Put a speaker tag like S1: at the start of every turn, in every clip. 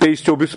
S1: 23-24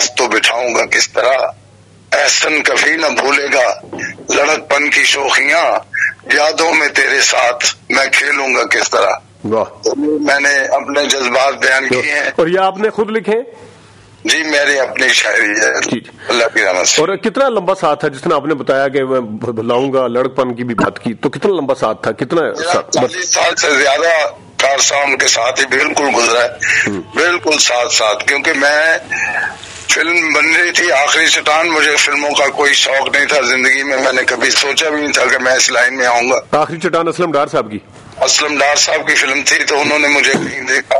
S2: پاس تو بٹھاؤں گا کس طرح، احسن کبھی نہ بھولے گا لڑک پن کی شوخیاں، یادوں میں تیرے ساتھ میں کھیلوں گا کس طرح. تو میں نے اپنے جذبات بیان کیے ہیں.
S1: اور یہ آپ نے خود لکھے؟
S2: جی میری اپنی شاعری ہے اللہ کی رحمت سے.
S1: اور کتنا لمبا ساتھ تھا؟ جس طرح آپ نے بتایا کہ میں بھلاؤں گا لڑک پن کی بھی بات کی، تو کتنا لمبا ساتھ تھا؟ کتنا
S2: 40 سال سے زیادہ کارسام کے ساتھ ہی بالکل گزرا ہے، بالکل ساتھ. کیونکہ میں فلم بن رہی تھی آخری چٹان، مجھے فلموں کا کوئی شوق نہیں تھا زندگی میں نے کبھی سوچا بھی نہیں تھا کہ میں اس لائن میں آؤں گا.
S1: آخری چٹان اسلم ڈار صاحب کی؟
S2: اسلم ڈار صاحب کی فلم تھی، تو انہوں نے مجھے کہیں دیکھا.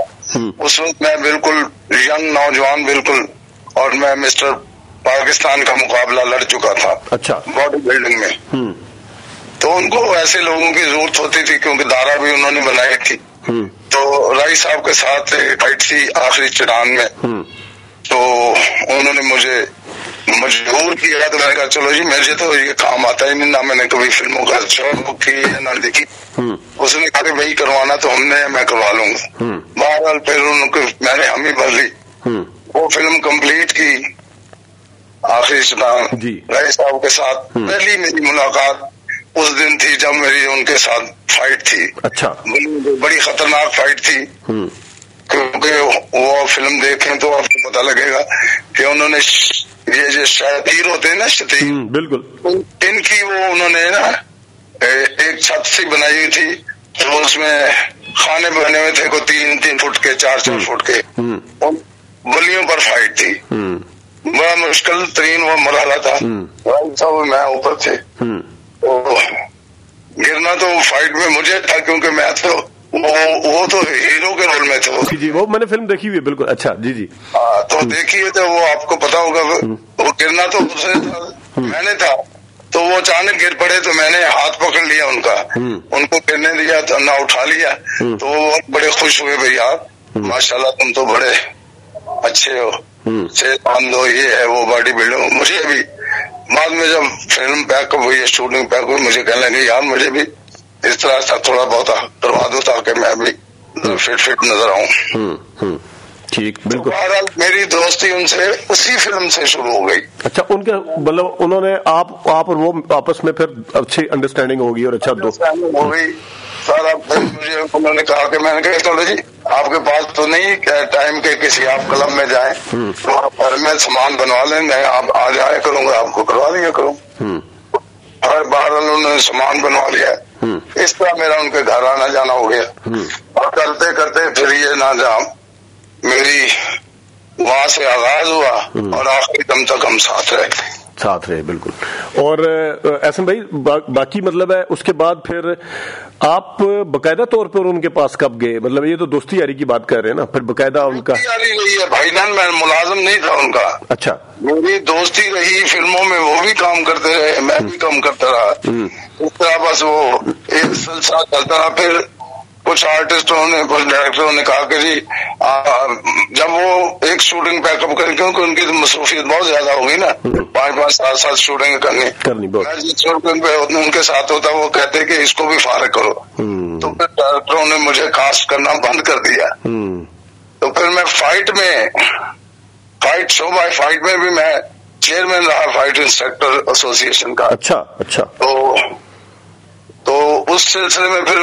S2: اس وقت میں بالکل ینگ نوجوان بالکل، اور میں مسٹر پاکستان کا مقابلہ لڑ چکا تھا.
S1: اچھا.
S2: باڈی بلڈنگ میں. تو ان کو ایسے لوگوں کی ضرورت ہوتی تھی کیونکہ دارا بھی انہوں نے بنائی تھی. تو رائی صاحب کے ساتھ فائٹ تھی آخری چٹان میں، تو انہوں نے مجھے مجبور کیا. تو میں نے کہا چلو جی مجھے تو یہ کام آتا ہی نہیں، نہ میں نے کبھی فلموں کا شوق کی نہ دیکھی. اس نے کہا کہ وہی کروانا تو ہم نے، میں کروا لوں گا. بہرحال پھر میں نے ہم ہی بھر لی، وہ فلم کمپلیٹ کی آخری چٹان رائی صاحب کے ساتھ. پہلی میری ملاقات اس دن تھی جب میری ان کے ساتھ فائٹ تھی. اچھا. بڑی خطرناک فائٹ تھی، کیونکہ وہ فلم دیکھیں تو آپ کو پتہ لگے گا کہ انہوں نے یہ جو شتیر ہوتے ہیں نا، شتیر، بالکل ان کی وہ انہوں نے نا ایک چھت سی بنائی ہوئی تھی، تو اس میں خانے بنے ہوئے تھے، کوئی 3 فٹ کے 4 فٹ کے، بلیوں پر فائٹ تھی. بڑا مشکل ترین وہ مرحلہ تھا. صاحب میں اوپر تھے، گرنا تو فائٹ میں مجھے تھا کیونکہ میں تو وہ تو ہیرو کے رول میں تھے.
S1: جی وہ میں نے فلم دیکھی ہوئی ہے بالکل. اچھا جی جی.
S2: تو دیکھیے تو وہ آپ کو پتا ہوگا، وہ گرنا تو اسے تھا، میں نے تھا. تو وہ اچانک گر پڑے تو میں نے ہاتھ پکڑ لیا ان کا، ان کو گرنے دیا تو نہ اٹھا لیا. تو وہ بڑے خوش ہوئے، بھائی آپ ماشاءاللہ تم تو بڑے اچھے ہو، صحت مند ہو، یہ ہے وہ باڈی بلڈنگ. مجھے بھی بعد میں جب فلم پیک ہوئی، شوٹنگ پیک ہوئی، مجھے کہنے لگے یار مجھے بھی اس طرح سے تھوڑا بہت کروا دو تاکہ میں بھی فٹ نظر آؤں.
S1: ٹھیک بالکل.
S2: بہرحال میری دوستی ان سے اسی فلم سے شروع ہو گئی.
S1: اچھا. ان کے مطلب انہوں نے آپ اور وہ آپس میں پھر اچھی انڈرسٹینڈنگ ہوگی اور اچھا دوست
S2: ہو گئی سارا. مجھے انہوں نے کہا کہ میں نے کہا چلو جی آپ کے پاس تو نہیں ٹائم کے کسی آپ کلب میں جائیں تو آپ گھر میں سامان بنوا لیں، میں آپ آ جایا کروں گا، آپ کو کروا دیا کروں. ہر باہر انہوں نے سامان بنوا لیا. اس طرح میرا ان کے گھر آنا جانا ہو گیا. اور کرتے کرتے پھر یہ نہ جام میری وہاں سے آغاز ہوا اور آخری دم تک ہم ساتھ رہے.
S1: بالکل. اور احسن بھائی باقی مطلب ہے اس کے بعد پھر آپ باقاعدہ طور پر ان کے پاس کب گئے؟ مطلب یہ تو دوستی یاری کی بات کر رہے ہیں نا، پھر باقاعدہ ان کا
S2: یاری رہی ہے بھائی جان، میں ملازم نہیں تھا ان کا.
S1: اچھا.
S2: میری دوستی رہی، فلموں میں وہ بھی کام کرتے رہے، میں بھی کام کرتا رہا. اس طرح بس وہ ایک سلسلہ چلتا رہا. پھر کچھ آرٹسٹوں نے، کچھ ڈائریکٹروں نے کہا کہ جی جب وہ ایک شوٹنگ پیک اپ کریں، کیونکہ ان کی مصروفیت بہت زیادہ ہوگی نا، 5 7 شوٹنگ کرنی. میں جس شوٹنگ پہ ان کے ساتھ ہوتا وہ کہتے کہ اس کو بھی فارغ کرو. تو پھر ڈائریکٹروں نے مجھے کاسٹ کرنا بند کر دیا. تو پھر میں فائٹ شو بائی فائٹ میں بھی میں چیئرمین رہا فائٹ انسٹرکٹر ایسوسی ایشن کا.
S1: اچھا.
S2: تو اس سلسلے میں پھر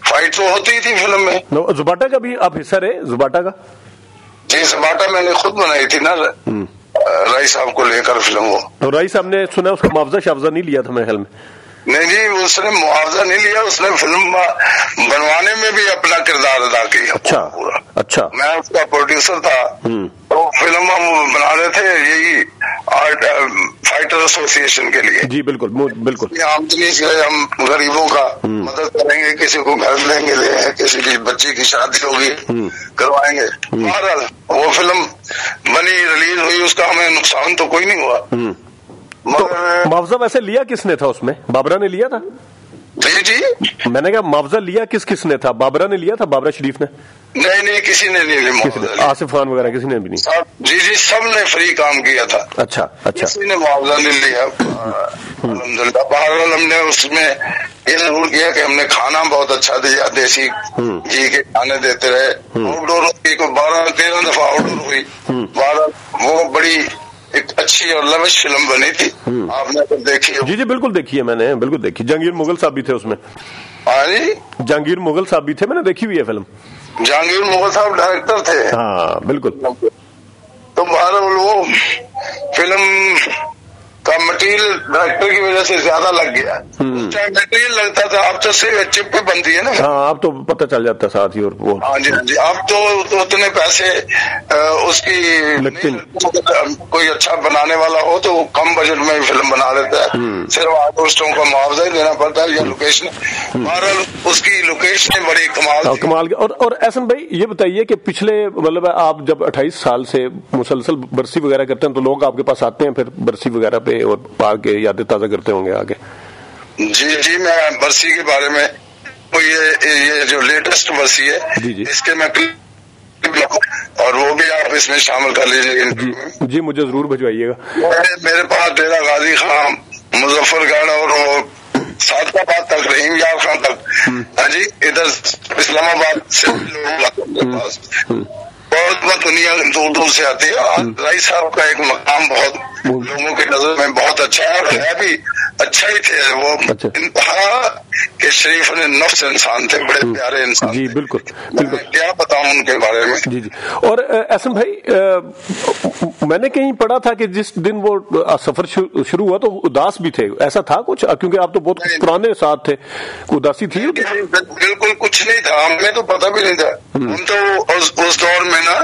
S2: فائٹ تو ہوتی ہی تھی فلم میں.
S1: زباٹا کا بھی آپ حصہ رہے؟ زباٹا کا؟
S2: جی زباٹا میں نے خود بنائی تھی نا رائی صاحب کو لے کر فلم. وہ
S1: رائی صاححب نے سنا اس کا معاوضہ شافضہ نہیں لیا تھا میرے خیال میں.
S2: نہیں جی اس نے معاوضہ نہیں لیا، اس نے فلم بنوانے میں بھی اپنا کردار ادا کیا.
S1: اچھا. میں
S2: اس کا پروڈیوسر تھا. تو فلم ہم بنا رہے تھے یہی فائٹر ایسوسی ایشن کے لیے.
S1: جی بالکل.
S2: آمدنی سے ہم غریبوں کا مدد کریں گے، کسی کو گھر لیں گے، کسی کی بچی کی شادی ہوگی کروائیں گے. بہرحال وہ فلم بنی، ریلیز ہوئی، اس کا ہمیں نقصان تو کوئی نہیں ہوا.
S1: معاوضہ ویسے لیا کس نے تھا اس میں؟ بابرا نے لیا تھا؟
S2: جی
S1: میں نے کہا معاوضہ لیا کس نے تھا؟ بابرا نے لیا تھا، بابرا شریف نے؟
S2: نہیں کسی نے نہیں,
S1: آصف خان وغیرہ کسی نے بھی نہیں؟
S2: جی سب نے فری کام کیا تھا.
S1: اچھا
S2: کسی نے معاوضہ نہیں لیا الحمدللہ. بہرحال ہم نے اس میں یہ ضرور کیا کہ ہم نے کھانا بہت اچھا دیا, دیسی گھی کے کھانے دیتے رہے. آؤٹ ڈور ہوئی, 12-13 دفعہ آؤٹ ڈور ہوئی. وہ بڑی ایک اچھی اور لوش فلم بنی تھی, آپ نے دیکھی؟
S1: جی بالکل دیکھی ہے میں نے, بالکل دیکھی. جہانگیر مغل صاحب بھی تھے اس میں.
S2: ہاں جی,
S1: جہانگیر مغل صاحب بھی تھے, میں نے دیکھی ہوئی ہے فلم.
S2: جہانگیر مغل صاحب ڈائریکٹر تھے.
S1: ہاں بالکل.
S2: تو بہرحال وہ فلم کا مٹیریل ڈائریکٹر کی وجہ سے زیادہ لگ گیا. اس ٹائم مٹیریل لگتا تھا, اب تو صرف چپ پہ بنتی ہے نا.
S1: ہاں اب تو پتہ چل جاتا ہے ساتھ ہی. اور وہ
S2: ہاں جی اب تو اتنے پیسے اس کی کوئی اچھا بنانے والا ہو تو کم بجٹ میں فلم بنا لیتا ہے. صرف آرٹسٹوں کو معاوضہ ہی دینا پڑتا ہے یا لوکیشن. بہرحال اس کی لوکیشن بڑی کمال.
S1: اور احسن بھائی یہ بتائیے کہ پچھلے مطلب آپ جب 28 سال سے مسلسل برسی وغیرہ کرتے ہیں تو لوگ آپ کے پاس آتے ہیں پھر برسی وغیرہ پہ اور آ کے یادیں تازہ کرتے ہوں گے آگے؟
S2: جی میں برسی کے بارے میں یہ جو لیٹسٹ برسی ہے اس کے میں اور وہ بھی آپ اس میں شامل کر لیجیے.
S1: جی مجھے ضرور بھجوائیے گا.
S2: میرے پاس ڈیرہ غازی خان, مظفر گڑھ اور سعد آباد تک, رحیم یار خان تک. ہاں جی ادھر اسلام آباد سے لوگ بہت دنیا دور سے آتی ہے. رائی صاحب کا ایک مقام بہت لوگوں کی نظر میں بہت اچھا ہے, اور ہے بھی اچھا ہی تھے. وہ انتہا کے شریف نفس انسان تھے, بڑے پیارے انسان.
S1: جی بالکل
S2: کیا بتاؤں ان کے بارے میں.
S1: جی اور احسن بھائی میں نے کہیں پڑھا تھا کہ جس دن وہ سفر شروع ہوا تو اداس بھی تھے, ایسا تھا کچھ؟ کیونکہ آپ تو بہت پرانے ساتھ تھے, اداسی تھی؟
S2: بالکل کچھ نہیں تھا, ہمیں تو پتہ بھی نہیں تھا. ہم تو اس دور میں نا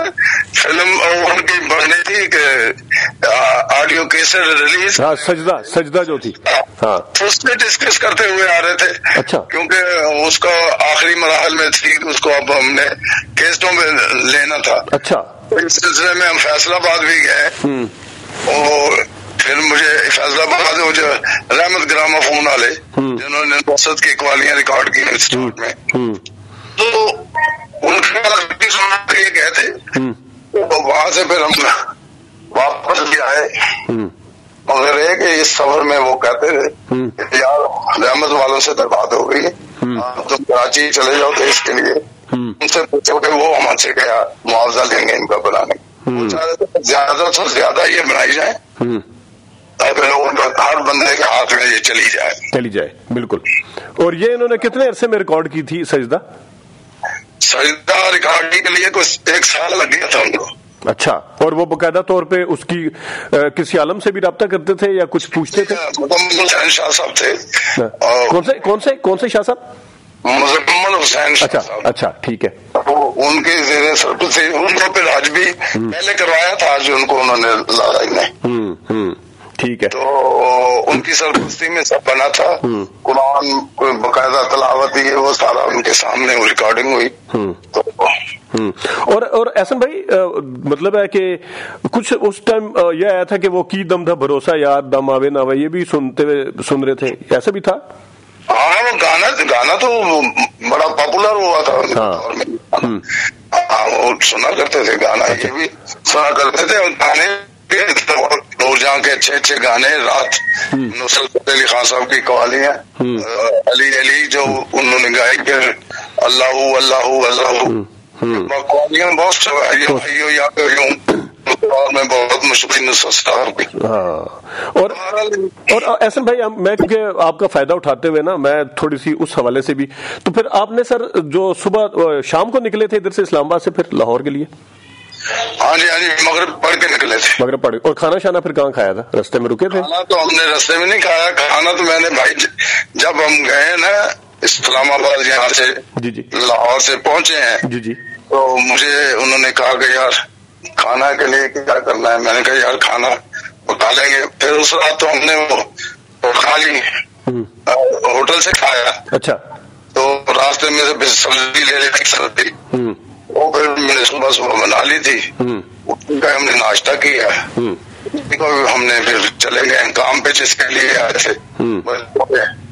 S2: فلم ان کی بنی تھی کہ آڈیو کیسٹ ریلیز,
S1: سجدہ جو تھی, ہاں
S2: اس میں ڈسکس کرتے ہوئے آ رہے تھے.
S1: اچھا.
S2: کیونکہ اس کو آخری مراحل میں تھی, اس کو اب ہم نے کیسٹوں میں لینا تھا.
S1: اچھا.
S2: اس سلسلے میں ہم فیصل آباد بھی گئے, اور پھر مجھے فیصل آباد وہ جو رحمت گرامہ فون والے جنہوں نے نصرت کی قوالیاں ریکارڈ کی انسٹیٹیوٹ میں, تو ان کے گئے تھے. وہاں سے پھر ہم واپس بھی آئے, مگر ایک اس سفر میں وہ کہتے تھے یار رحمت والوں سے تو بات ہو گئی, تم کراچی چلے جاؤ تو اس کے لیے ان سے پوچھو کہ وہ ہم سے کیا معاوضہ لیں گے ان کا بنانے. وہ چاہ رہے تھے زیادہ سے زیادہ یہ بنائی جائے تاکہ ہر بندے کے ہاتھ میں یہ چلی جائے.
S1: بالکل. اور یہ انہوں نے کتنے عرصے میں ریکارڈ کی تھی سجدہ
S2: ریکارڈنگ کے لیے کچھ 1 سال لگ گیا تھا ان کو.
S1: اچھا. اور وہ باقاعدہ طور پہ اس کی کسی عالم سے بھی رابطہ کرتے تھے یا کچھ پوچھتے تھے؟
S2: حسین شاہ صاحب تھے.
S1: کون سے شاہ صاحب؟
S2: مزمل حسین شاہ صاحب.
S1: اچھا ٹھیک ہے.
S2: ان کے زیر سرپرست سے ان کو پھر حج بھی پہلے کروایا تھا, جو ان کو انہوں نے لایا.
S1: ٹھیک ہے.
S2: تو ان کی سرپرستی میں سب بنا تھا. قرآن باقاعدہ تلاوت ہے, وہ سارا ان کے سامنے ریکارڈنگ ہوئی.
S1: اور احسن بھائی مطلب ہے کہ کچھ اس ٹائم یہ آیا تھا کہ وہ کی دم تھا بھروسہ یار دم آوے نہ آوے, یہ بھی سن رہے تھے, ایسا بھی تھا؟
S2: ہاں وہ گانا تو بڑا پاپولر ہوا تھا. وہ سنا کرتے تھے گانا, یہ بھی سنا کرتے تھے. اور گانے نور جہاں کے اچھے گانے, رات نصرت علی خان صاحب کی قوالیاں, علی جو انہوں نے گائی, پھر اللہ اللہ قوالیاں بہت میں بہت مشکل.
S1: اور احسن بھائی میں کیونکہ آپ کا فائدہ اٹھاتے ہوئے نا میں تھوڑی سی اس حوالے سے بھی, تو پھر آپ نے سر جو صبح شام کو نکلے تھے ادھر سے اسلام آباد سے پھر لاہور کے لیے؟
S2: ہاں جی مغرب پڑھ کے نکلے تھے.
S1: مغرب پڑھ. اور کھانا شانا پھر کہاں کھایا تھا؟ رستے میں رکے تھے؟
S2: کھانا تو ہم نے رستے میں نہیں کھایا. کھانا تو میں نے بھائی جب ہم گئے نا اسلام آباد یہاں سے لاہور سے پہنچے ہیں, تو مجھے انہوں نے کہا کہ یار کھانا کے لیے کیا کرنا ہے. میں نے کہا یار کھانا پکا لیں گے. پھر اس رات تو ہم نے وہ کھا لی, ہوٹل سے کھایا.
S1: اچھا.
S2: تو راستے میں سے سبزی لے لی سبزی, وہ پھر میں نے صبح بنا لی تھی. ہم نے ناشتہ کیا, ہم نے پھر چلے گئے کام پہ جس کے لیے آئے تھے.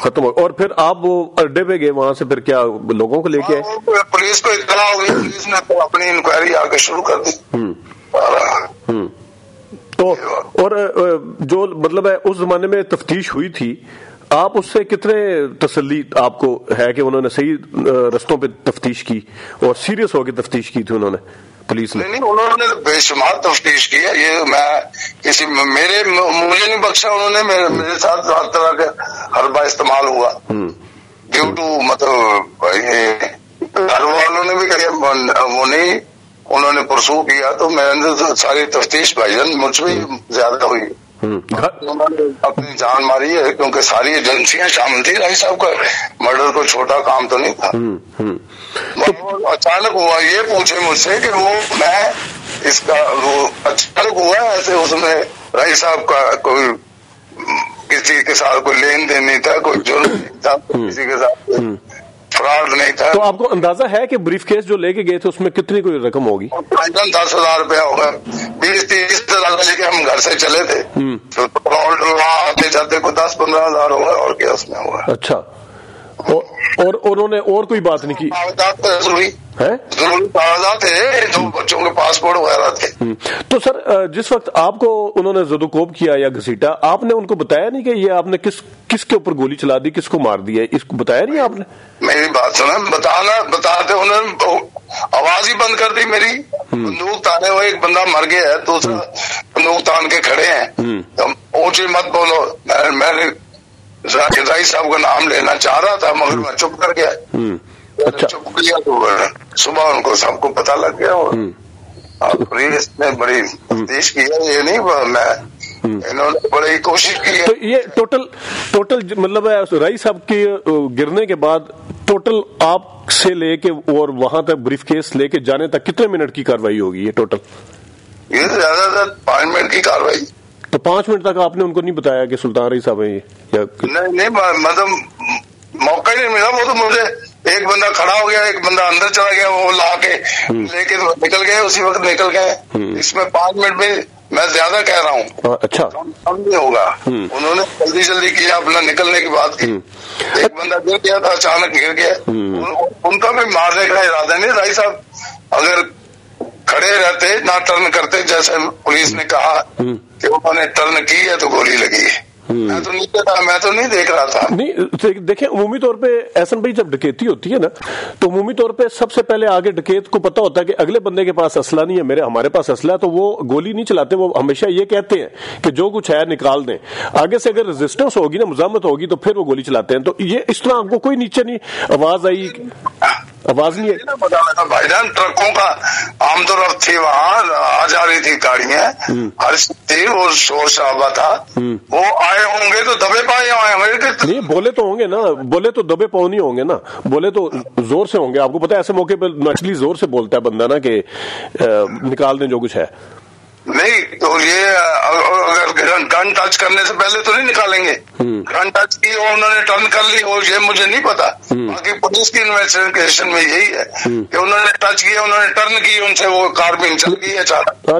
S1: ختم ہو. اور پھر آپ وہ اڈے پہ گئے, وہاں سے پھر کیا لوگوں کو لے کے آئے؟
S2: پولیس کو اطلاع ہو گئی, پولیس نے اپنی انکوائری آ کے شروع کر دی.
S1: تو اور جو مطلب ہے اس زمانے میں تفتیش ہوئی تھی, آپ اس سے کتنے تسلی آپ کو ہے کہ انہوں نے صحیح رستوں پہ تفتیش کی اور سیریس ہو کے تفتیش کی تھی انہوں نے پولیس نے؟
S2: نہیں, انہوں نے بے شمار تفتیش کی ہے. یہ میں کسی مجھے نہیں بخشا, انہوں نے میرے ساتھ ہر طرح کا حربہ استعمال ہوا ڈیو ٹو مطلب گھر والوں نے بھی کہا وہ نہیں, انہوں نے پرسو کیا تو میں نے ساری تفتیش بھائی جان مجھ سے زیادہ ہوئی. انہوں نے اپنی جان ماری ہے کیونکہ ساری ایجنسیاں شامل تھی. رائی صاحب کا مرڈر کوئی چھوٹا کام تو نہیں تھا. اچانک ہوا, یہ پوچھے مجھ سے کہ وہ میں اس کا وہ اچانک ہوا ایسے, اس میں رائی صاحب کا کوئی کسی کے ساتھ کوئی لین دین نہیں تھا, کوئی جرم نہیں تھا, کسی کے ساتھ فراڈ نہیں تھا.
S1: تو آپ کو اندازہ ہے کہ بریف کیس جو لے کے گئے تھے اس میں کتنی کوئی رقم ہوگی؟
S2: 10,000 روپیہ ہوگا. 20-30 لے کے ہم گھر سے چلے تھے, آتے جاتے کو 10-15 ہزار ہوگا, اور کیا اس میں ہوگا.
S1: اچھا, اور انہوں نے اور کوئی بات نہیں کی؟
S2: ضروری کاغذات تھے, جو بچوں کے پاسپورٹ وغیرہ تھے.
S1: تو سر جس وقت آپ کو انہوں نے زدوکوب کیا یا گھسیٹا, آپ نے ان کو بتایا نہیں کہ یہ آپ نے کس کے اوپر گولی چلا دی, کس کو مار دیا, اس کو بتایا نہیں آپ نے؟
S2: میری بات سنا, بتاتے انہوں نے آواز ہی بند کر دی میری. بندوق تانے ہوئے, ایک بندہ مر گیا ہے, دوسرا بندوق تان کے کھڑے ہیں, اونچی مت بولو. میں نے رائی صاحب کا نام لینا چاہ رہا تھا مگر میں چپ کر گیا. چپ کیا تو صبح ان کو سب کو پتا لگ گیا, اور پولیس نے بڑی تفتیش کی ہے. یہ نہیں میں, انہوں نے بڑی کوشش کی ہے.
S1: تو یہ ٹوٹل مطلب ہے رائی صاحب کے گرنے کے بعد ٹوٹل آپ سے لے کے اور وہاں تک بریف کیس لے کے جانے تک کتنے منٹ کی کاروائی ہوگی یہ ٹوٹل؟
S2: یہ زیادہ تر 5 منٹ کی کاروائی.
S1: تو 5 منٹ تک آپ نے ان کو نہیں بتایا کہ سلطان رائی صاحب ہیں یہ؟
S2: نہیں, مطلب موقع ہی نہیں ملا. وہ تو مجھے ایک بندہ کھڑا ہو گیا, ایک بندہ اندر چلا گیا, وہ لا کے لے کے نکل گئے, اسی وقت نکل گئے. اس میں 5 منٹ میں میں زیادہ کہہ رہا ہوں.
S1: اچھا,
S2: کم نہیں ہوگا. انہوں نے جلدی کیا, اپنا نکلنے کی بات کی. ایک بندہ گر گیا تھا, اچانک گر گیا. ان کا بھی مارنے کا ارادہ نہیں. رائی صاحب اگر کھڑے رہتے نہ ٹرن کرتے, جیسے پولیس نے کہا کہ انہوں نے ٹرن کی ہے تو گولی لگی ہے. میں تو نہیں دیکھ رہا تھا.
S1: نہیں دیکھیں, عمومی طور پہ احسن بھائی جب ڈکیتی ہوتی ہے نا, تو عمومی طور پہ سب سے پہلے آگے ڈکیت کو پتا ہوتا ہے کہ اگلے بندے کے پاس اسلحہ نہیں ہے, ہمارے پاس اسلحہ ہے, تو وہ گولی نہیں چلاتے. وہ ہمیشہ یہ کہتے ہیں کہ جو کچھ ہے نکال دیں. آگے سے اگر ریزسٹنس ہوگی نا, مزاحمت ہوگی, تو پھر وہ گولی چلاتے ہیں. تو یہ اس طرح آپ کو کوئی نیچے نہیں آواز آئی؟ آواز نہیں ہے
S2: بھائی جان. ٹرکوں کا عام طور پر تھی, وہاں آ جا رہی تھی گاڑیاں, ہر تھی, وہ شور شرابہ تھا. وہ آئے ہوں گے تو دبے پائے آئے ہوں گے.
S1: نہیں, بولے تو ہوں گے نا, بولے تو دبے پاؤں نہیں ہوں گے نا, بولے تو زور سے ہوں گے. آپ کو پتا ہے ایسے موقع پہ نیچرلی زور سے بولتا ہے بندہ نا کہ نکال دیں جو کچھ ہے.
S2: نہیں تو یہ اگر گن ٹچ کرنے سے پہلے تو نہیں نکالیں گے. گن ٹچ کی اور انہوں نے ٹرن کر لی ہو, یہ مجھے نہیں پتا. باقی پولیس کی انویسٹیگیشن میں یہی ہے کہ انہوں نے ٹچ کیا, انہوں نے ٹرن کی, ان سے وہ کاربین چل گئی اچانک.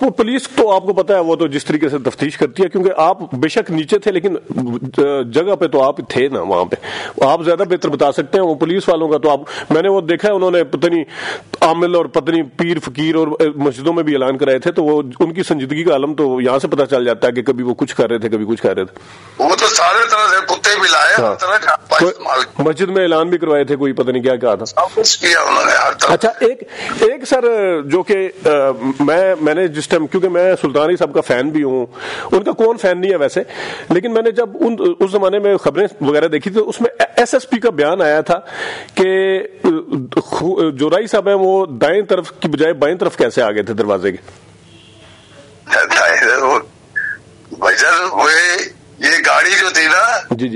S1: وہ پولیس تو آپ کو پتا ہے وہ تو جس طریقے سے تفتیش کرتی ہے, کیونکہ آپ بے شک نیچے تھے لیکن جگہ پہ تو آپ تھے نا, وہاں پہ آپ زیادہ بہتر بتا سکتے ہیں. وہ پولیس والوں کا تو آپ, میں نے وہ دیکھا ہے, انہوں نے پتنی عامل اور پتنی پیر فقیر اور مسجدوں میں بھی اعلان کرائے تھے, تو وہ ان کی سنجیدگی کا عالم تو یہاں سے پتا چل جاتا ہے کہ کبھی وہ کچھ کر رہے تھے, کبھی کچھ کر رہے تھے.
S2: وہ تو سارے طرح سے کتے بھی لائے,
S1: مسجد میں اعلان بھی کروائے تھے, کوئی پتہ نہیں کیا کہا تھا.
S2: سب کچھ کیا انہوں نے ہر طرح.
S1: اچھا, ایک سر جو کہ میں نے جس ٹائم, کیونکہ میں سلطان رائی صاحب کا فین بھی ہوں, ان کا کون فین نہیں ہے ویسے, لیکن میں نے جب اس زمانے میں خبریں وغیرہ دیکھی تھی, اس میں ایس ایس پی کا بیان آیا تھا کہ جو رائی صاحب ہیں وہ دائیں طرف کی بجائے بائیں طرف کیسے آ گئے تھے دروازے کے.
S2: یہ گاڑی جو تھی نا,
S1: جی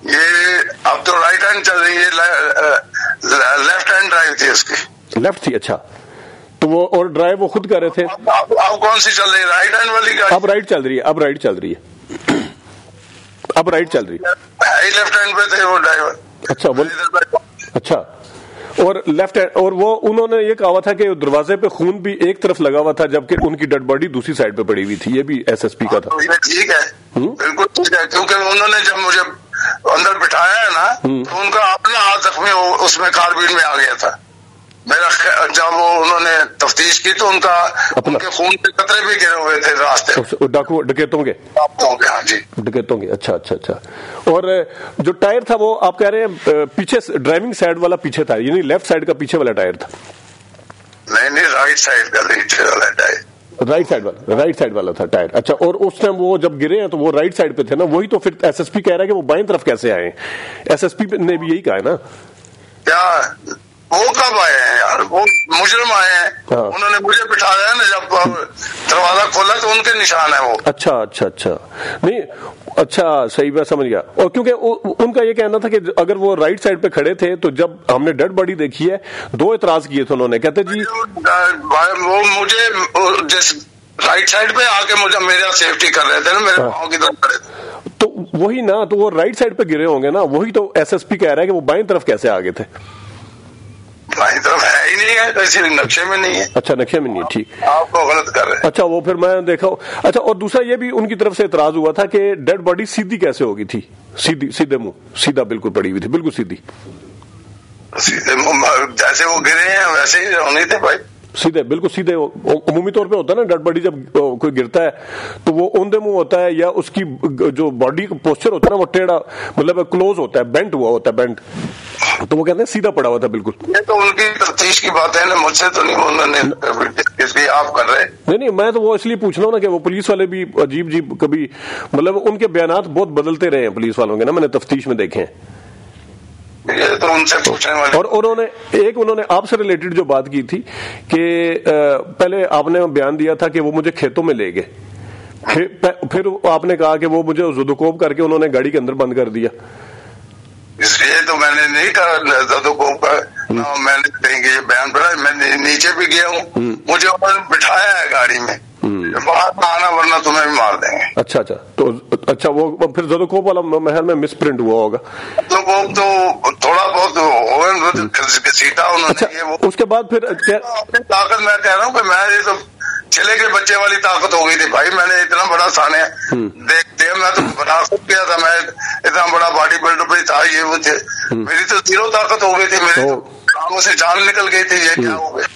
S2: یہ اب تو رائٹ ہینڈ چل رہی ہے, لیفٹ ہینڈ ڈرائیو تھی اس کی.
S1: لیفٹ تھی, اچھا. تو وہ اور ڈرائیو وہ خود کر رہے تھے.
S2: اب کون سی چل رہی ہے, رائٹ ہینڈ والی گاڑی؟
S1: اب رائٹ چل رہی ہے, اب رائٹ چل رہی ہے, اب رائٹ چل رہی ہے.
S2: لیفٹ ہینڈ پہ تھے وہ ڈرائیور.
S1: اچھا, اور لیفٹ ہینڈ، اور وہ انہوں نے یہ کہا ہوا تھا کہ دروازے پہ خون بھی ایک طرف لگا ہوا تھا جبکہ ان کی ڈیڈ باڈی دوسری سائڈ پہ پڑی ہوئی تھی. یہ بھی ایس ایس پی کا تھا.
S2: ٹھیک ہے، بالکل ٹھیک ہے، کیونکہ انہوں نے جب مجھے اندر بٹھایا ہے نا تو ان کا اپنا ہاتھ زخمی اس میں کاربین میں آ گیا تھا. میرا جب وہ انہوں نے تفتیش کی تو ان کے خون کے قطرے بھی گرے ہوئے تھے راستے.
S1: ڈکیتوں کے؟
S2: ہاں جی،
S1: ڈکیتوں کے. اچھا اچھا اچھا. اور جو ٹائر تھا وہ آپ کہہ رہے ہیں پیچھے ڈرائیونگ سائڈ والا پیچھے تھا، یعنی لیفٹ سائڈ کا پیچھے والا ٹائر تھا؟
S2: نہیں، رائٹ سائڈ کا پیچھے والا ٹائر.
S1: رائٹ سائڈ والا تھا ٹائر. اچھا. اور اس ٹائم وہ جب گرے ہیں تو وہ رائٹ سائڈ پہ تھے نا، وہی تو پھر ایس ایس پی کہہ رہا ہے کہ وہ بائیں طرف کیسے آئے؟ ایس ایس پی نے بھی یہی کہا ہے نا.
S2: کیا وہ کب آئے ہیں یار؟ وہ مجرم آئے ہیں، انہوں نے مجھے بٹھایا نا جب دروازہ کھولا تو ان کے نشان ہے وہ. اچھا
S1: اچھا اچھا. نہیں اچھا صحیح، میں سمجھ گیا. اور کیونکہ ان کا یہ کہنا تھا کہ اگر وہ رائٹ سائڈ پہ کھڑے تھے تو جب ہم نے ڈیڈ باڈی دیکھی ہے دو اعتراض کیے تھے انہوں نے. کہتے جی
S2: وہ مجھے جس رائٹ سائڈ پہ آ کے مجھے میرا سیفٹی کر رہے تھے نا، میرے پاؤں کی طرف کھڑے تھے
S1: تو وہی نا، تو وہ رائٹ سائڈ پہ گرے ہوں گے نا. وہی تو ایس ایس پی کہہ رہا ہے کہ وہ بائیں طرف کیسے آگے تھے؟
S2: بائیں طرف ہے ہی نہیں ہے، کسی نقشے میں نہیں ہے.
S1: اچھا نقشے میں نہیں ہے. ٹھیک،
S2: آپ کو غلط کر رہے ہیں.
S1: اچھا وہ پھر میں دیکھا. اچھا اور دوسرا یہ بھی ان کی طرف سے اعتراض ہوا تھا کہ ڈیڈ باڈی سیدھی کیسے ہوگی تھی؟ سیدھے منہ سیدھا بالکل پڑی ہوئی تھی، بالکل سیدھی.
S2: سیدھے جیسے وہ گرے ہیں ویسے ہی ہونی تھے بھائی.
S1: سیدھے بالکل سیدھے. عمومی طور پہ ہوتا ہے نا ڈیڈ باڈی جب کوئی گرتا ہے تو وہ اوندے منہ ہوتا ہے، یا اس کی جو باڈی کا پوسچر ہوتا ہے نا وہ ٹیڑھا، مطلب کلوز ہوتا ہے، بینٹ ہوا ہوتا ہے، بینٹ. تو وہ کہتے ہیں سیدھا پڑا ہوا تھا بالکل.
S2: یہ تو ان کی تفتیش کی بات ہے نا، مجھ سے تو نہیں. انہوں نے اس لیے آپ کر رہے.
S1: نہیں میں تو وہ اس لیے پوچھ رہا ہوں نا کہ وہ پولیس والے بھی عجیب کبھی، مطلب ان کے بیانات بہت بدلتے رہے ہیں پولیس والوں کے نا، میں نے تفتیش میں دیکھے ہیں.
S2: تو ان سے پوچھنے والے. اور
S1: انہوں نے آپ سے ریلیٹڈ جو بات کی تھی کہ پہلے آپ نے بیان دیا تھا کہ وہ مجھے کھیتوں میں لے گئے، پھر آپ نے کہا کہ وہ مجھے زدوکوب کر کے انہوں نے گاڑی کے اندر بند کر دیا.
S2: اس لیے تو میں نے نہیں کہا زدوکوب کا، میں نے کہیں کہ یہ بیان پڑا. میں نیچے بھی گیا ہوں، مجھے انہوں نے بٹھایا ہے گاڑی میں، باہر نہ آنا ورنہ تمہیں بھی مار دیں گے. اچھا
S1: تو اچھا وہ پھر زدوکوب والا محل میں مس پرنٹ ہوا ہوگا.
S2: زدوکوب تو تھوڑا بہت سیٹا انہوں نے.
S1: اس کے بعد پھر
S2: اپنی طاقت میں کہہ رہا ہوں کہ میں یہ تو چلے کے بچے والی طاقت ہو گئی تھی بھائی. میں نے اتنا بڑا سانے دیکھتے میں تو بنا سک گیا تھا، میں اتنا بڑا باڈی بلڈر بھی تھا. یہ وہ تھے، میری تو زیرو طاقت ہو گئی تھی، میری کاموں سے جان نکل گئی تھی. یہ کیا ہو گیا؟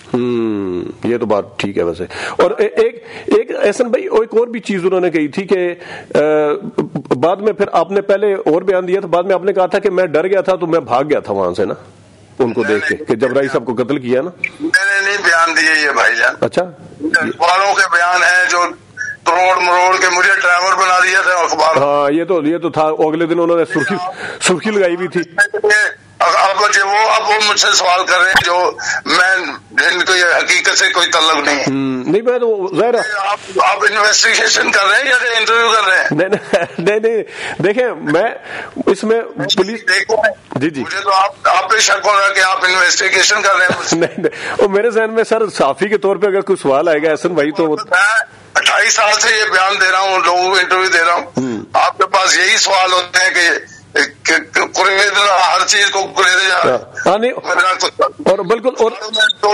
S1: یہ تو بات ٹھیک ہے ویسے. اور ایک احسن بھائی ایک اور بھی چیز انہوں نے کہی تھی کہ بعد میں پھر آپ نے پہلے اور بیان دیا تھا، بعد میں آپ نے کہا تھا کہ میں ڈر گیا تھا تو میں بھاگ گیا تھا وہاں سے نا، ان کو دیکھ کے کہ جب رائی صاحب کو قتل کیا نا.
S2: میں نے نہیں بیان دیے یہ بھائی جان.
S1: اچھا
S2: اخباروں کے بیان ہیں جو توڑ مروڑ کے مجھے ڈرائیور بنا دیا تھا اخبار.
S1: ہاں یہ تو تھا. اگلے دن انہوں نے سرخی لگائی ہوئی تھی.
S2: اب وہ مجھ سے سوال کر رہے ہیں جو میں کو یہ حقیقت سے کوئی تعلق نہیں ہے.
S1: نہیں میں تو ظاہر
S2: آپ انویسٹیگیشن کر رہے ہیں یا انٹرویو کر رہے ہیں؟
S1: نہیں دیکھیں میں اس میں پولیس جی
S2: مجھے تو آپ پہ شک ہو رہا ہے کہ آپ انویسٹیگیشن کر رہے ہیں.
S1: نہیں وہ میرے ذہن میں سر صحافی کے طور پہ اگر کوئی سوال آئے گا احسن بھائی تو
S2: 28 سال سے یہ بیان دے رہا ہوں، لوگوں کو انٹرویو دے رہا ہوں. آپ کے پاس یہی سوال ہوتے ہیں کہ ہر چیز کو
S1: اور بالکل اور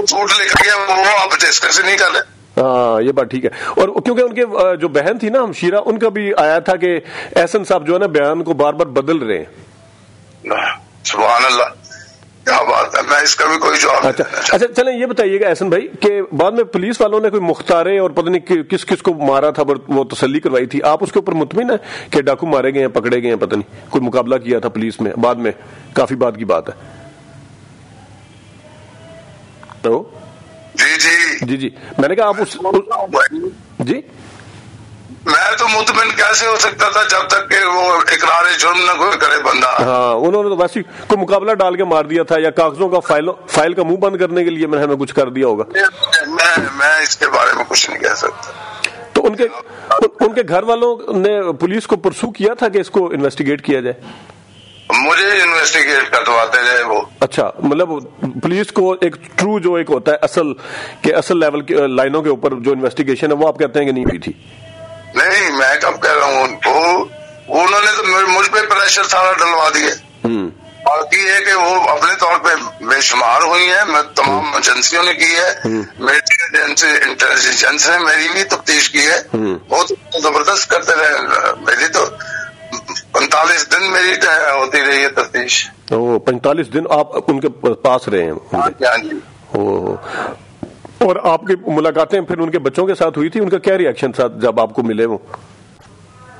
S2: جھوٹ لکھ گیا وہ آپ ڈسکس نہیں کر رہے.
S1: ہاں یہ بات ٹھیک ہے. اور کیونکہ ان کے جو بہن تھی نا ہمشیرہ، ان کا بھی آیا تھا کہ احسن صاحب جو ہے نا بیان کو بار بار بدل رہے ہیں.
S2: سبحان اللہ، کیا بات ہے. میں اس کا بھی کوئی جواب.
S1: اچھا چلیں یہ بتائیے گا احسن بھائی کہ بعد میں پولیس والوں نے کوئی مختارے اور پتہ نہیں کس کو مارا تھا وہ تسلی کروائی تھی، آپ اس کے اوپر مطمئن ہیں کہ ڈاکو مارے گئے ہیں، پکڑے گئے ہیں؟ پتہ نہیں کوئی مقابلہ کیا تھا پولیس میں بعد میں، کافی بعد کی بات ہے. جی میں نے کہا آپ جی
S2: میں تو مطمئن کیسے ہو سکتا تھا جب تک کہ وہ اقرار جرم نہ کوئی کرے بندہ.
S1: ہاں انہوں نے تو ویسے کوئی مقابلہ ڈال کے مار دیا تھا یا کاغذوں کا فائل کا منہ بند کرنے کے لیے میں نے کچھ کر دیا ہوگا.
S2: میں اس کے بارے میں کچھ نہیں کہہ سکتا.
S1: تو ان کے گھر والوں نے پولیس کو پرسو کیا تھا کہ اس کو انویسٹیگیٹ کیا جائے؟
S2: مجھے انویسٹیگیٹ کرواتے رہے وہ.
S1: اچھا مطلب پولیس کو ایک ٹرو جو ایک ہوتا ہے اصل لیول کے لائنوں کے اوپر جو انویسٹیگیشن ہے وہ آپ کہتے ہیں کہ نہیں ہوئی تھی؟
S2: نہیں میں کب کہہ رہا ہوں، انہوں نے تو مجھ پہ پریشر سارا ڈلوا دیا. باقی ہے کہ وہ اپنے طور پہ بے شمار ہوئی ہیں، میں تمام ایجنسیوں نے کی ہے، میری انٹیلیجنس نے میری بھی تفتیش کی ہے، بہت زبردست کرتے رہے، میری تو 45 دن میری ہوتی رہی ہے تفتیش۔
S1: 45 دن آپ ان کے پاس رہے ہیں؟
S2: ہاں جی۔
S1: اور آپ کی ملاقاتیں پھر ان کے بچوں کے ساتھ ہوئی تھی، ان کا کیا ریئیکشن تھا جب آپ کو ملے؟ وہ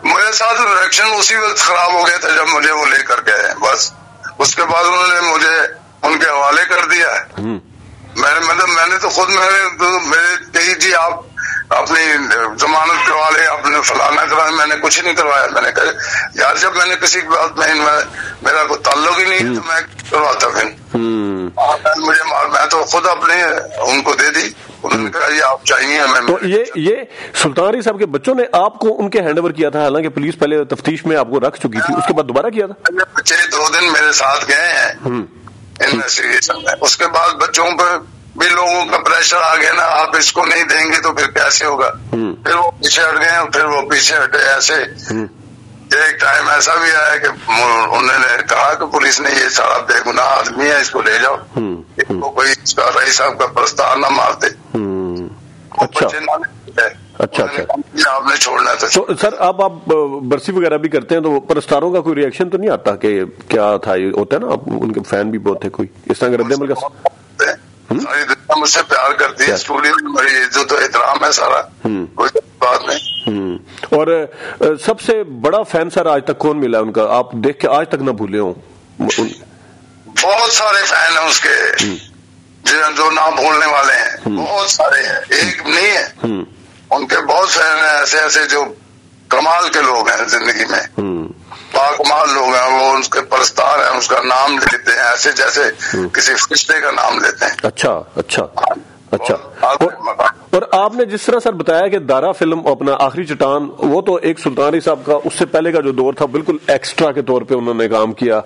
S2: میرے ساتھ ریئیکشن اسی وقت خراب ہو گیا تھا جب مجھے وہ لے کر گئے، بس اس کے بعد انہوں نے مجھے ان کے حوالے کر دیا۔ میں نے تو خود میرے کہی جی آپ اپنی ضمانت کروا لے، اپنے فلانا کرا، میں نے کچھ نہیں کروایا۔ میں نے کہا یار جب میں نے کسی کی بات میں میرا کوئی تعلق ہی نہیں تو میں کرواتا پھر مجھے میں تو خود اپنے ان کو دے دی، انہوں نے کہا یہ آپ چاہیے ہمیں۔
S1: تو یہ سلطان علی صاحب کے بچوں نے آپ کو ان کے ہینڈ اوور کیا تھا، حالانکہ پولیس پہلے تفتیش میں آپ کو رکھ چکی تھی، اس کے بعد دوبارہ کیا تھا؟
S2: بچے 2 دن میرے ساتھ گئے ہیں انویسٹیگیشن میں، اس کے بعد بچوں پہ بھی لوگوں کا پریشر آ گیا نا، آپ اس کو نہیں دیں گے تو پھر کیسے ہوگا، پھر وہ پیچھے ہٹ گئے، پھر وہ پیچھے ہٹے۔ ایسے ایک ٹائم ایسا بھی آیا کہ انہوں نے کہا کہ پولیس نے یہ سارا بے گناہ آدمی ہے، اس کو لے جاؤ، اس کو کوئی اس کا رئیس صاحب کا پرستار نہ مارتے۔
S1: اچھا اچھا
S2: آپ نے چھوڑنا تھا۔
S1: تو سر آپ برسی وغیرہ بھی کرتے ہیں تو پرستاروں کا کوئی ریئیکشن تو نہیں آتا کہ کیا تھا؟ یہ ہوتا ہے نا، ان کے فین بھی بہت ہے، کوئی اس طرح کا رد عمل کا؟
S2: ساری دنیا مجھ سے پیار کرتی ہے، اسٹوڈیو میں بڑی عزت و احترام ہے سارا، کوئی بات نہیں۔
S1: اور سب سے بڑا فین سر آج تک کون ملا ان کا، آپ دیکھ کے آج تک نہ بھولے ہوں؟
S2: بہت سارے فین ہیں اس کے جو نہ بھولنے والے ہیں، بہت سارے ہیں، ایک نہیں ہے، ان کے بہت فین ہیں ایسے ایسے جو کمال کے لوگ ہیں زندگی میں، باکمال لوگ ہیں، وہ اس کے پرستار ہیں، اس کا نام لیتے ہیں ایسے جیسے کسی فرشتے کا نام لیتے ہیں۔
S1: اچھا اچھا اچھا۔ اور آپ نے جس طرح سر بتایا کہ دارا فلم اپنا آخری چٹان، وہ تو ایک سلطان علی صاحب کا اس سے پہلے کا جو دور تھا بالکل ایکسٹرا کے طور پہ انہوں نے کام کیا،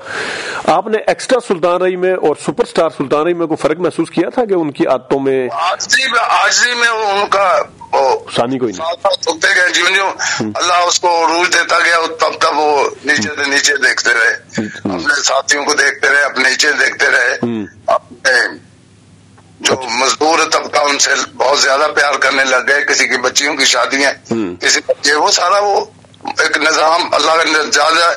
S1: آپ نے ایکسٹرا سلطان علی میں اور سپر سٹار سلطان علی میں کوئی فرق محسوس کیا تھا کہ ان کی عادتوں میں؟
S2: آجزی میں ان کا
S1: ثانی کوئی نہیں
S2: گئے، جو اللہ اس کو عروج دیتا گیا تب تب وہ نیچے سے نیچے دیکھتے رہے، اپنے ساتھیوں کو دیکھتے رہے، اپنے نیچے دیکھتے رہے، اپنے جو مزدور طبقہ ان سے بہت زیادہ پیار کرنے لگ گئے، کسی کی بچیوں کی شادیاں، کسی بچے، وہ سارا وہ ایک نظام اللہ کا جازہ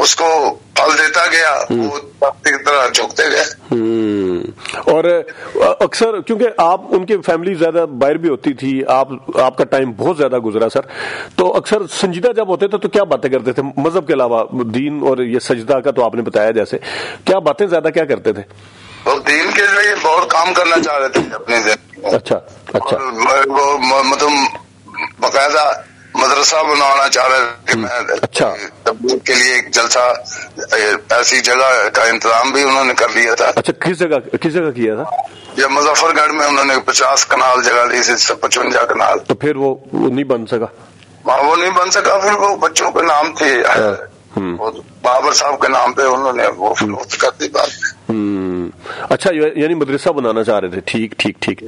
S2: اس کو پھل دیتا گیا، وہ کی طرح جھکتے گئے۔
S1: اور اکثر کیونکہ آپ ان کی فیملی زیادہ باہر بھی ہوتی تھی، آپ کا ٹائم بہت زیادہ گزرا سر، تو اکثر سنجیدہ جب ہوتے تھے تو کیا باتیں کرتے تھے مذہب کے علاوہ؟ دین اور یہ سجدہ کا تو آپ نے بتایا، جیسے کیا باتیں زیادہ کیا کرتے تھے؟
S2: وہ دین کے لیے بہت کام کرنا چاہ رہے تھے اپنے ذہن۔
S1: اچھا اچھا۔
S2: وہ مطلب باقاعدہ مدرسہ بنانا چاہ رہے تھے، میں تبلیغ کے لیے ایک جلسہ ایسی جگہ کا انتظام بھی انہوں نے کر لیا تھا۔
S1: اچھا، کس جگہ کیا تھا؟
S2: یہ مظفر گڑھ میں انہوں نے 50 کنال جگہ لی تھی، 55 کنال۔
S1: تو پھر وہ نہیں بن سکا؟
S2: وہ نہیں بن سکا، پھر وہ بچوں کے نام تھے، بابر صاحب کے نام پہ انہوں نے وہ فروخت کر دی بات۔
S1: اچھا، یعنی مدرسہ بنانا چاہ رہے تھے، ٹھیک ٹھیک ٹھیک۔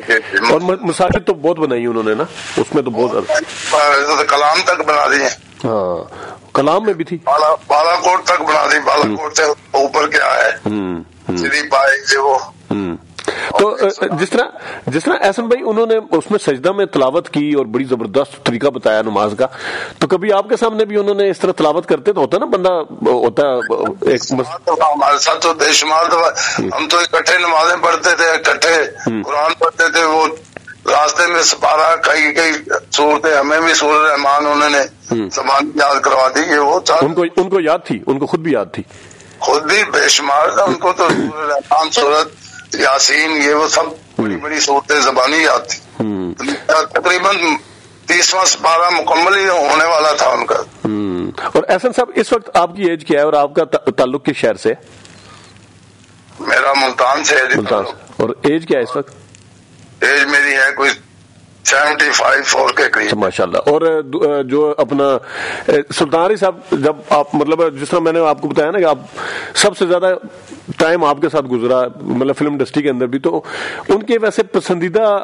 S1: اور مساجد تو بہت بنائی انہوں نے نا، اس میں تو بہت
S2: کلام تک بنا دی ہیں۔
S1: ہاں، کلام میں بھی تھی،
S2: بالا کوٹ تک بنا دی، بالا کوٹ سے اوپر کیا ہے سیدھی پائے سے وہ۔
S1: تو جس طرح احسن بھائی انہوں نے اس میں سجدہ میں تلاوت کی اور بڑی زبردست طریقہ بتایا نماز کا، تو کبھی آپ کے سامنے بھی انہوں نے اس طرح تلاوت کرتے تو ہوتا نا بندہ ہوتا ایک
S2: ہمارے ساتھ تو بے شمار دفعہ ہم تو اکٹھے نمازیں پڑھتے تھے، اکٹھے قرآن پڑھتے تھے، وہ راستے میں سپارہ کئی صورتیں ہمیں بھی سورہ رحمان انہوں نے زبان یاد کروا دی، یہ وہ
S1: ان کو یاد تھی، ان کو خود بھی یاد تھی،
S2: خود بھی بے شمار تھا ان کو تو سورہ رحمان، سورت یاسین، یہ وہ سب بڑی بڑی صورتیں زبانی یاد تھی۔ تقریباً 30واں سپارہ مکمل ہی ہونے والا تھا ان کا۔
S1: اور احسن صاحب اس وقت آپ کی ایج کیا ہے اور آپ کا تعلق کس شہر سے؟
S2: میرا ملتان سے ہے۔
S1: ملتان۔ اور ایج کیا ہے اس وقت؟
S2: ایج میری ہے کوئی 75 کے قریب۔
S1: ماشاء اللہ۔ اور جو اپنا سلطان علی صاحب، جب آپ مطلب جس طرح میں نے آپ کو بتایا نا کہ آپ سب سے زیادہ ٹائم آپ کے ساتھ گزرا مطلب فلم انڈسٹری کے اندر بھی، تو ان کے ویسے پسندیدہ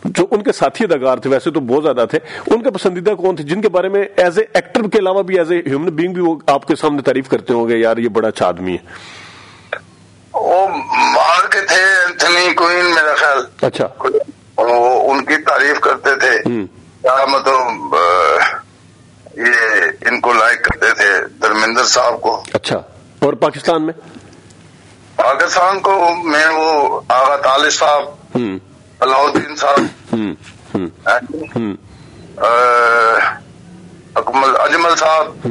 S1: جو ان کے ساتھی اداکار تھے، ویسے تو بہت زیادہ تھے، ان کے پسندیدہ کون تھے جن کے بارے میں ایز اے ایکٹر کے علاوہ بھی ایز اے ہیومن بینگ بھی وہ آپ کے سامنے تعریف کرتے ہوں گے، یار یہ بڑا اچھا آدمی ہے؟
S2: ڈسنی کوئین میرا خیال.
S1: اچھا.
S2: ان کی تعریف کرتے تھے, کیا مطلب یہ ان کو لائک کرتے تھے, دھرمیندر صاحب کو.
S1: اچھا. اور پاکستان میں
S2: پاکستان کو میں وہ آغا طالب صاحب, علاؤدین صاحب, اجمل صاحب,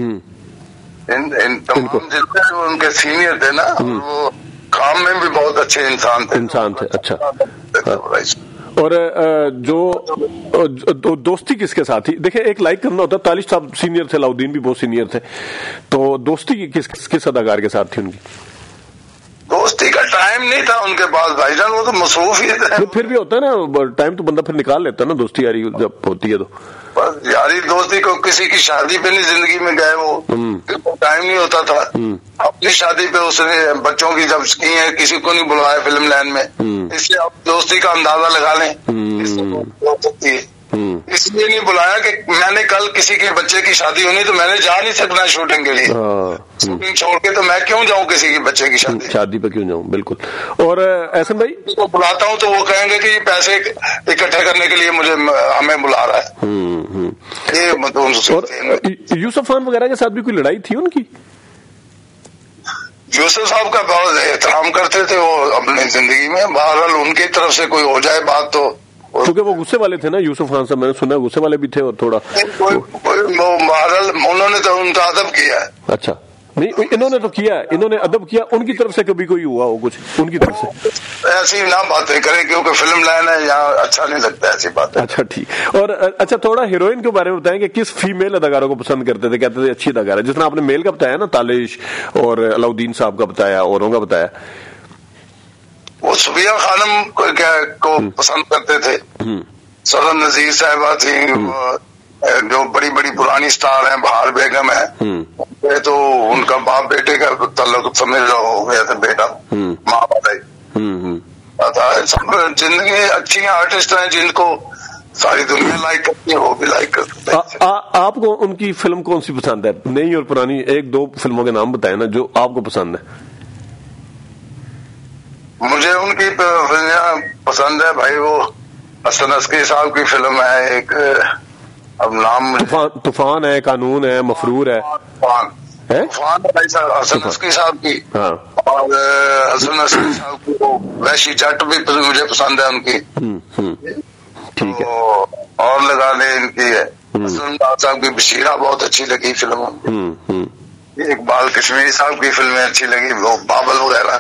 S2: ان تمام جتنے ان کے سینئر تھے نا, وہ کام میں بھی بہت اچھے انسان تھے.
S1: اچھا. اور جو دوستی کس کے ساتھ تھی؟ دیکھیں ایک لائک کرنا ہوتا ہے, طالب صاحب سینئر تھے, علاؤدین بھی بہت سینئر تھے, تو دوستی کس اداکار کے ساتھ تھی ان کی؟
S2: دوستی کا ٹائم نہیں تھا ان کے پاس بھائی جان, وہ تو مصروف ہی تھے.
S1: پھر بھی ہوتا ہے نا ٹائم, تو بندہ پھر نکال لیتا ہے نا دوستی یاری جب ہوتی ہے تو.
S2: بس یاری دوستی کو کسی کی شادی پہ نہیں زندگی میں گئے, وہ ٹائم نہیں ہوتا تھا. اپنی شادی پہ اس نے بچوں کی جب کی ہے, کسی کو نہیں بلوایا فلم لائن میں, اس لیے آپ دوستی کا اندازہ لگا لیں. اس لیے نہیں بلایا کہ میں نے کل کسی کے بچے کی شادی ہونی تو میں نے جا نہیں سکنا شوٹنگ کے لیے, شوٹنگ چھوڑ کے تو میں کیوں جاؤں کسی کے بچے کی
S1: شادی پہ کیوں جاؤں. بالکل. اور احسن بھائی
S2: کو بلاتا ہوں تو وہ کہیں گے کہ یہ پیسے اکٹھے کرنے کے لیے ہمیں بلا رہا ہے. یہ مطلب
S1: یوسف خان وغیرہ کے ساتھ بھی کوئی لڑائی تھی ان کی؟
S2: یوسف صاحب کا بہت احترام کرتے تھے وہ اپنی زندگی میں. بہرحال ان کی طرف سے کوئی ہو جائے بات تو,
S1: کیونکہ وہ غصے والے تھے نا یوسف خان صاحب, میں نے سنا غصے والے بھی تھے اور تھوڑا
S2: بہرحال انہوں نے تو ان کا ادب کیا ہے.
S1: اچھا. نہیں انہوں نے تو کیا, انہوں نے ادب کیا. ان کی طرف سے کبھی کوئی ہوا ہو کچھ ان کی طرف سے؟
S2: ایسی نہ باتیں کریں کیونکہ فلم لائن ہے, یہاں اچھا نہیں لگتا ایسی باتیں.
S1: اچھا ٹھیک. اور اچھا تھوڑا ہیروئن کے بارے میں بتائیں کہ کس فیمیل اداکاروں کو پسند کرتے تھے, کہتے تھے اچھی اداکار ہے, جس طرح آپ نے میل کا بتایا نا, تالش اور علاؤدین صاحب کا بتایا, اوروں کا بتایا.
S2: وہ صفیہ خانم کو پسند کرتے تھے. سرن نذیر صاحبہ تھی, جو بڑی بڑی پرانی سٹار ہیں, بہار بیگم ہے, تو ان کا باپ بیٹے کا تعلق سمجھ رہا ہو گیا تھا, بیٹا ماں بتائی. زندگی اچھی آرٹسٹ ہیں جن کو ساری دنیا لائک کرتی ہے, وہ بھی لائک کرتے ہیں.
S1: آپ کو ان کی فلم کون سی پسند ہے, نئی اور پرانی؟ ایک دو فلموں کے نام بتائیں نا جو آپ کو پسند ہے.
S2: مجھے ان کی پسند ہے بھائی, وہ حسن عسکری صاحب کی فلم ہے ایک, اب نام
S1: طوفان ہے, قانون ہے, مفرور ہے.
S2: طوفان حسن عسکری صاحب کی, اور حسن عسکری صاحب کی وحشی جٹ بھی مجھے پسند ہے ان کی.
S1: ٹھیک ہے.
S2: اور لگا لیں ان کی ہے حسن صاحب کی بشیرہ بہت اچھی لگی فلم. اقبال کشمیری صاحب کی فلمیں اچھی لگی, وہ بابل وغیرہ.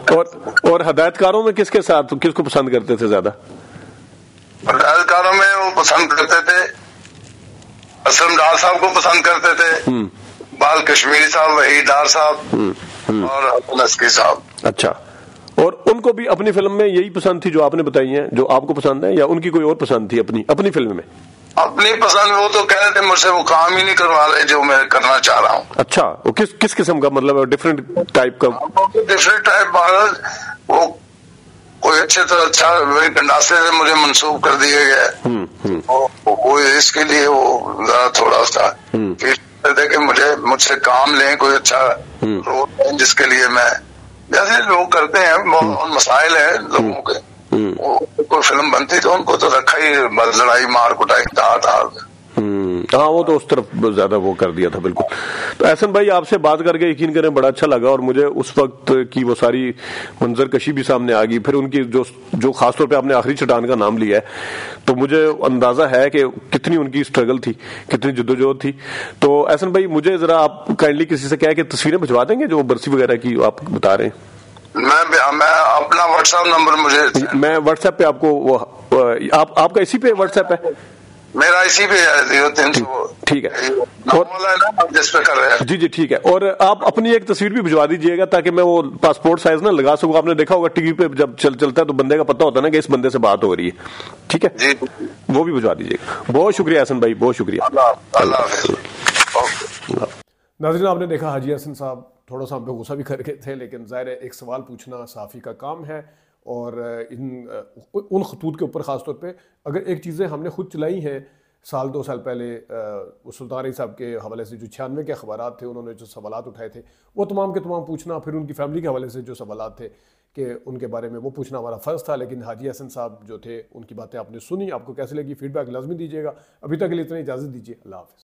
S1: اور ہدایت کاروں میں کس کے ساتھ, کس کو پسند کرتے تھے زیادہ؟
S2: ہدایت کاروں میں وہ پسند کرتے تھے اسلم ڈار صاحب کو پسند کرتے تھے, اقبال کشمیری صاحب, وحید ڈار صاحب, اور حسن عسکری صاحب.
S1: اچھا. اور ان کو بھی اپنی فلم میں یہی پسند تھی جو آپ نے بتائی ہیں, جو آپ کو پسند ہے, یا ان کی کوئی اور پسند تھی اپنی فلم میں؟
S2: اپنی پسند, وہ تو کہہ رہے تھے مجھ سے وہ کام ہی نہیں کروا رہے جو میں کرنا چاہ رہا ہوں.
S1: اچھا. وہ کس قسم کا, مطلب ڈفرینٹ ٹائپ کا؟
S2: ڈفرینٹ ٹائپ, وہ کوئی اچھے تو اچھا گنڈاسے سے مجھے منسوخ کر دیے گئے, وہ اس کے لیے وہ تھوڑا سا کہ مجھ سے کام لیں, کوئی اچھا رول لیں جس کے لیے میں, جیسے لوگ کرتے ہیں, بہت مسائل ہیں لوگوں کے, کوئی فلم بنتی تو ان کو تو رکھا ہی, لڑائی مار کٹائی
S1: ہاں وہ تو اس طرف زیادہ وہ کر دیا تھا. بالکل. تو احسن بھائی آپ سے بات کر کے یقین کریں بڑا اچھا لگا, اور مجھے اس وقت کی وہ ساری منظر کشی بھی سامنے آ گئی, پھر ان کی جو خاص طور پہ آپ نے آخری چٹان کا نام لیا ہے, تو مجھے اندازہ ہے کہ کتنی ان کی اسٹرگل تھی, کتنی جدوجہد تھی. تو احسن بھائی مجھے ذرا آپ کائنڈلی کسی سے کہہ کے تصویریں بھجوا دیں گے جو برسی وغیرہ کی آپ بتا رہے ہیں.
S2: میں اپنا واٹس ایپ نمبر مجھے,
S1: میں واٹس ایپ پہ آپ کو, آپ کا اسی پہ واٹس ایپ ہے؟
S2: میرا اسی پہ ہے 0300.
S1: ٹھیک ہے,
S2: جس پہ کر رہے ہیں.
S1: جی ٹھیک ہے. اور آپ اپنی ایک تصویر بھی بھجوا دیجیے گا تاکہ میں وہ پاسپورٹ سائز نہ لگا سکوں. آپ نے دیکھا ہوگا ٹی وی پہ جب چلتا ہے تو بندے کا پتہ ہوتا ہے نا کہ اس بندے سے بات ہو رہی ہے. ٹھیک ہے
S2: جی,
S1: وہ بھی بھجوا دیجیے گا. بہت شکریہ احسن بھائی, بہت شکریہ.
S3: ناظرین آپ نے دیکھا حاجی احسن صاحب تھوڑا سا ہم پہ غصہ بھی کر کے تھے, لیکن ظاہر ہے ایک سوال پوچھنا صحافی کا کام ہے, اور ان خطوط کے اوپر خاص طور پہ اگر ایک چیزیں ہم نے خود چلائی ہیں 2 سال پہلے, سلطان علی صاحب کے حوالے سے جو 96 کے اخبارات تھے, انہوں نے جو سوالات اٹھائے تھے وہ تمام کے تمام پوچھنا, پھر ان کی فیملی کے حوالے سے جو سوالات تھے کہ ان کے بارے میں وہ پوچھنا ہمارا فرض تھا. لیکن حاجی احسن صاحب جو تھے ان کی باتیں آپ نے سنی, آپ کو کیسے لگی فیڈ بیک لازمی دیجیے گا. ابھی تک کے لیے اتنی اجازت دیجیے, اللہ حافظ.